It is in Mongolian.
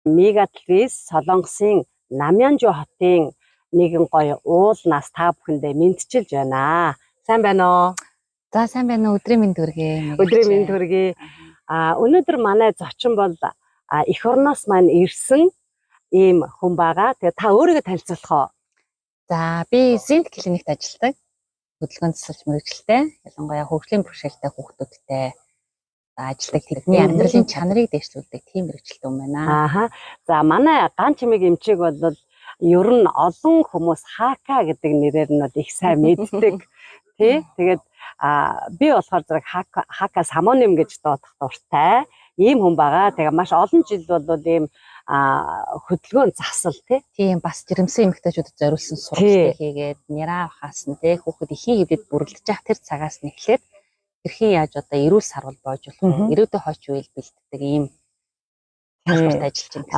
Мегатлис Солонгосын Намянжуу хотын нэгэн гоё уул нас та бүхэндээ мэдчилж байна. Сайн байна уу? За сайн байна уу? Өдрийн мэнд хүргэе. Өдрийн мэнд хүргэе. Өнөөдөр манай зочин бол эх орноос маань ирсэн ийм хүн байгаа. Тэгээ та өөрийгөө танилцуулах уу? За би Зинт клиникт ажилладаг. Хөдөлгөөн засалж мэргэжилтэй. Ялангуяа хөгжлийн бэрхшээлтэй хүүхдүүдтэй ажилладаг. Тэдний амьдралын чанарыг дэвшлүүлдэг тийм мэргэжилтэй хүн байна. За манай Ган чимэг эмчийг бол ер нь олон хүмүүс Хака гэдэг нэрээр нь их сайн мэддэг. Тий? Тэгээд би болохоор зэрэг Хака Самоним гэж доодох дуртай ийм хүн байгаа. Тэгээ маш олон жил бол ийм хөдөлгөөн засал тийм бас жирэмсэн эмэгтэйчүүдэд зориулсан сургалтыг хийгээд няраа авахаас нь хүүхэд ихийн хэвлэд бүрлдэж явах тэр цагаас нь эхлээд хэрхэн яаж одоо эрүүл сарвал боож болох вэ? Ирээдүйн хойч үеийг бэлддэг ийм салбарт ажиллаж байна.